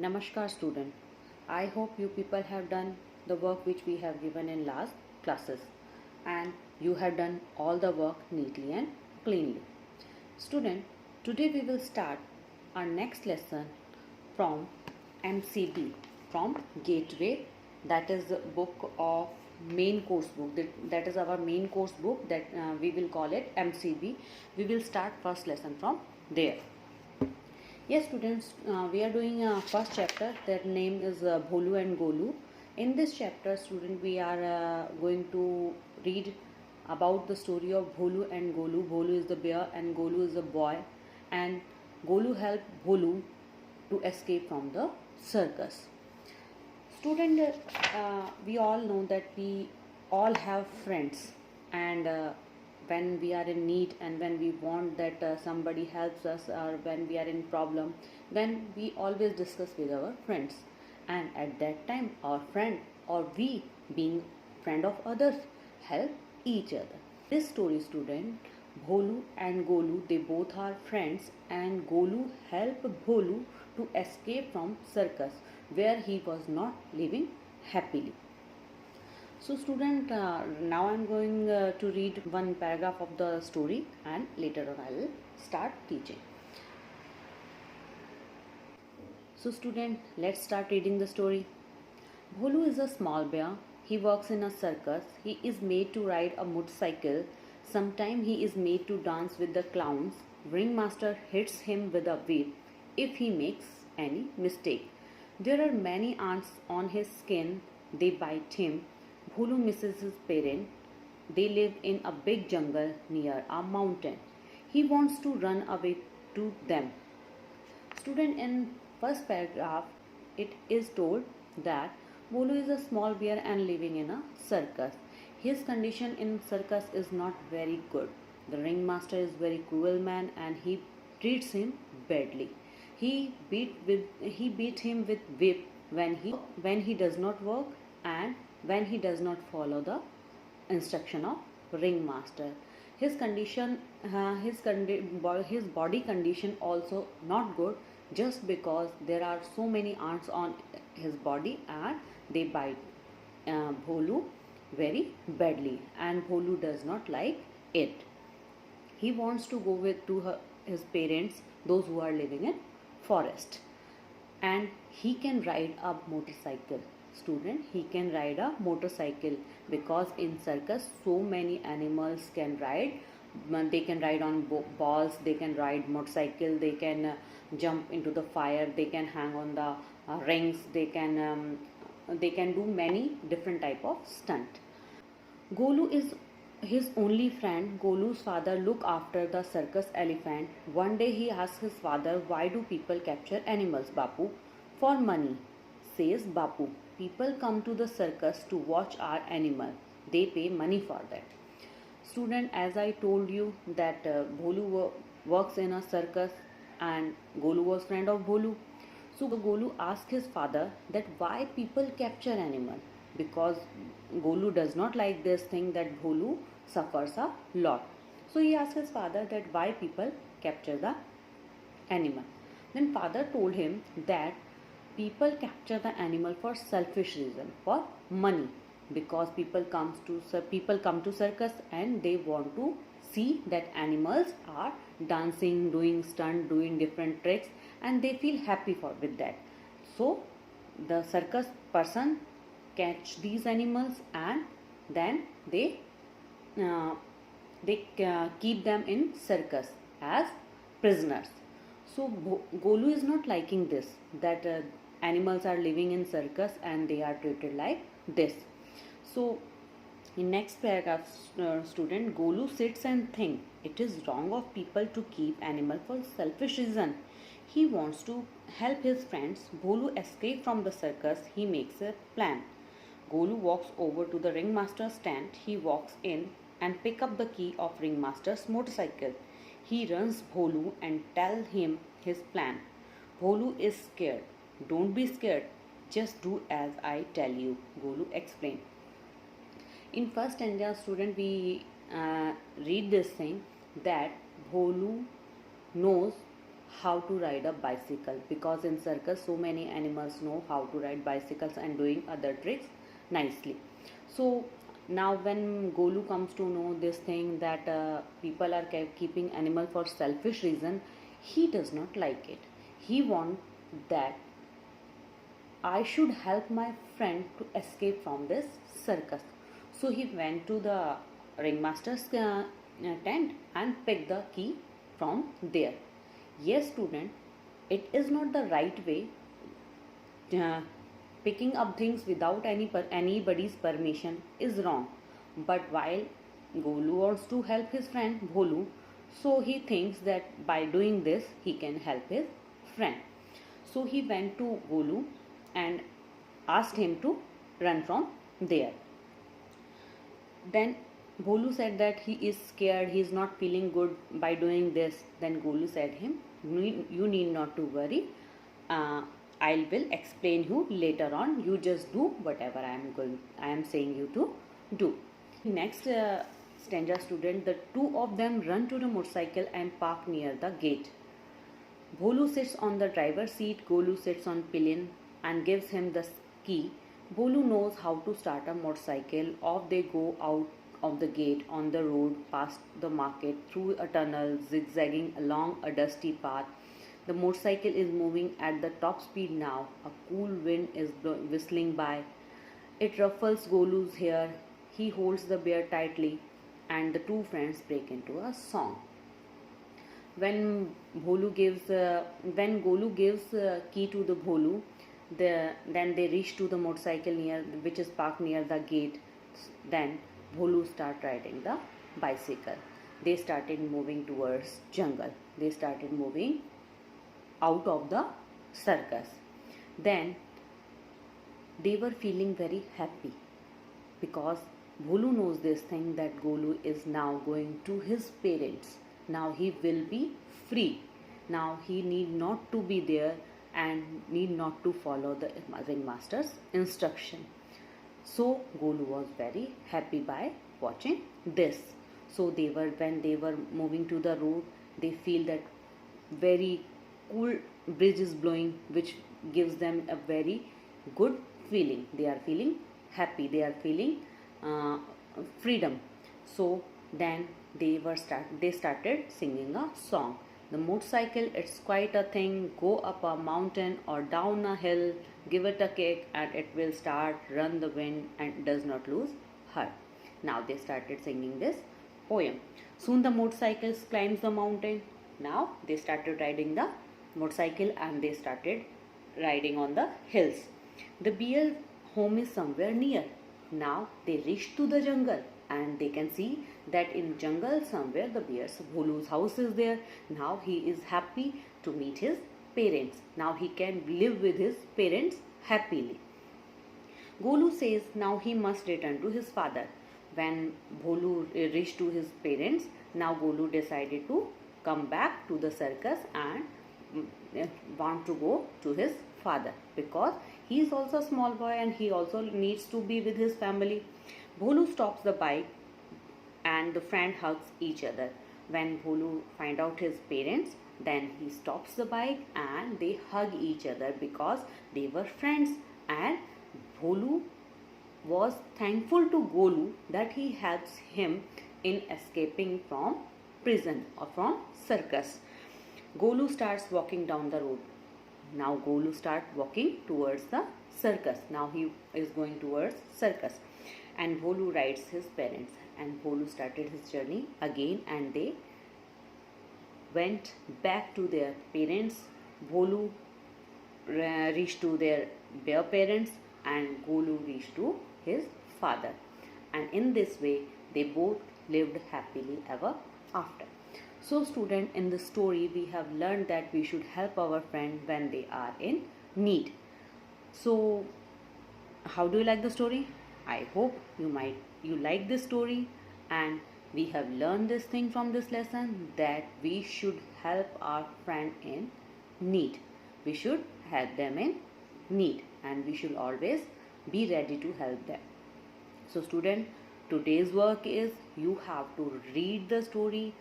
Namaskar student. I hope you people have done the work which we have given in last classes and you have done all the work neatly and cleanly. Student, today we will start our next lesson from MCB, from Gateway, that is the book of main course book, that is our main course book, that we will call it MCB. We will start first lesson from there. Yes, students, we are doing first chapter. That name is Bholu and Golu. In this chapter, student, we are going to read about the story of Bholu and Golu. Bholu is the bear and Golu is the boy, and Golu helped Bholu to escape from the circus. Student, we all know that we all have friends, and when we are in need and when we want that somebody helps us, or when we are in problem, then we always discuss with our friends, and at that time our friend or we being friend of others help each other. This story, student, Bholu and Golu, they both are friends, and Golu helped Bholu to escape from circus where he was not living happily. So student, now I am going to read one paragraph of the story and later on I will start teaching. So student, let's start reading the story. Bholu is a small bear. He works in a circus. He is made to ride a motorcycle. Sometimes he is made to dance with the clowns. Ringmaster hits him with a whip if he makes any mistake. There are many ants on his skin. They bite him. Bholu misses his parents. They live in a big jungle near a mountain. He wants to run away to them. Student, in first paragraph, it is told that Bholu is a small bear and living in a circus. His condition in circus is not very good. The ringmaster is very cruel man and he treats him badly. He beat him with whip when he does not work and when he does not follow the instruction of ringmaster. His condition, his body condition also not good, just because there are so many ants on his body and they bite Bholu very badly, and Bholu does not like it. He wants to go his parents, those who are living in forest, and he can ride a motorcycle. Student, he can ride a motorcycle because in circus so many animals can ride. They can ride on balls, they can ride motorcycle, they can jump into the fire, they can hang on the rings, they can do many different type of stunt. Golu is his only friend. Golu's father look after the circus elephant. One day he asks his father, why do people capture animals, Bapu? For money, says Bapu. People come to the circus to watch our animal. They pay money for that. Student, as I told you that Bholu works in a circus and Golu was friend of Bholu. So Golu asked his father that why people capture animal, because Golu does not like this thing that Bholu suffers a lot. So he asked his father that why people capture the animal. Then father told him that people capture the animal for selfish reason, for money, because people come to circus and they want to see that animals are dancing, doing stunt, doing different tricks, and they feel happy with that. So the circus person catch these animals and then they keep them in circus as prisoners. So Golu is not liking this, that animals are living in circus and they are treated like this. So in next paragraph, student, Golu sits and think it is wrong of people to keep animal for selfish reason. He wants to help his friends. Golu escape from the circus. He makes a plan. Golu walks over to the ringmaster's tent. He walks in and pick up the key of ringmaster's motorcycle. He runs Bholu and tells him his plan. Bholu is scared. Don't be scared. Just do as I tell you, Golu explained. In first stanza, student, we read this thing that Bholu knows how to ride a bicycle, because in circus so many animals know how to ride bicycles and doing other tricks nicely. So now when Golu comes to know this thing that people are keeping animal for selfish reason, he does not like it. He wants that I should help my friend to escape from this circus. So he went to the ringmaster's tent and picked the key from there. Yes, student, it is not the right way. Uh, Picking up things without anybody's permission is wrong. But while Golu wants to help his friend Bholu, so he thinks that by doing this he can help his friend. So he went to Golu and asked him to run from there. Then Bholu said that he is scared, he is not feeling good by doing this. Then Golu said him, you need not to worry. I will explain you later on. You just do whatever I am saying you to do. Next stanza, student, the two of them run to the motorcycle and park near the gate. Bholu sits on the driver's seat, Golu sits on pillion and gives him the key. Bholu knows how to start a motorcycle. Off they go out of the gate, on the road, past the market, through a tunnel, zigzagging along a dusty path. The motorcycle is moving at the top speed now. A cool wind is whistling by. It ruffles Golu's hair. He holds the bear tightly, and the two friends break into a song. When Golu gives key to the Bholu, then they reach to the motorcycle which is parked near the gate. Then Bholu start riding the bicycle. They started moving towards jungle. They started moving out of the circus. Then they were feeling very happy because Bholu knows this thing that Golu is now going to his parents. Now he will be free. Now he need not to be there and need not to follow the ringmaster's instruction. So Golu was very happy by watching this. So when they were moving to the road, they feel that very cool breeze is blowing, which gives them a very good feeling. They are feeling happy. They are feeling freedom. So then they started singing a song. The motorcycle, it's quite a thing. Go up a mountain or down a hill, give it a kick and it will start, run the wind and does not lose heart. Now they started singing this poem. Soon the motorcycles climbed the mountain. Now they started riding the motorcycle and they started riding on the hills. The bear home is somewhere near. Now they reached to the jungle and they can see that in jungle somewhere the bear's Bholu's house is there. Now he is happy to meet his parents. Now he can live with his parents happily. Golu says now he must return to his father. When Bholu reached to his parents, now Golu decided to come back to the circus and want to go to his father because he is also a small boy and he also needs to be with his family. Bholu stops the bike and the friend hugs each other. When Bholu find out his parents, then he stops the bike and they hug each other because they were friends, and Bholu was thankful to Golu that he helps him in escaping from prison or from circus. Golu starts walking down the road. Now Golu starts walking towards the circus. Now he is going towards circus. And Bholu rides his parents. And Bholu started his journey again and they went back to their parents. Bholu reached to their bear parents and Golu reached to his father. And in this way they both lived happily ever after. So student, in the story we have learned that we should help our friend when they are in need. So how do you like the story? I hope you like this story, and we have learned this thing from this lesson that we should help our friend in need. We should help them in need and we should always be ready to help them. So student, today's work is you have to read the story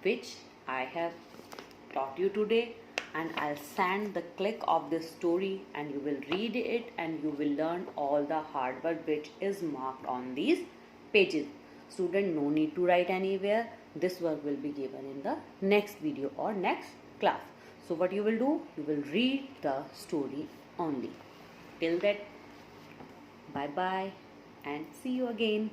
which I have taught you today. and I'll send the click of this story, and you will read it and you will learn all the hard work which is marked on these pages. Student, no need to write anywhere. This work will be given in the next video or next class. So what you will do, you will read the story only. Till that, bye bye and see you again.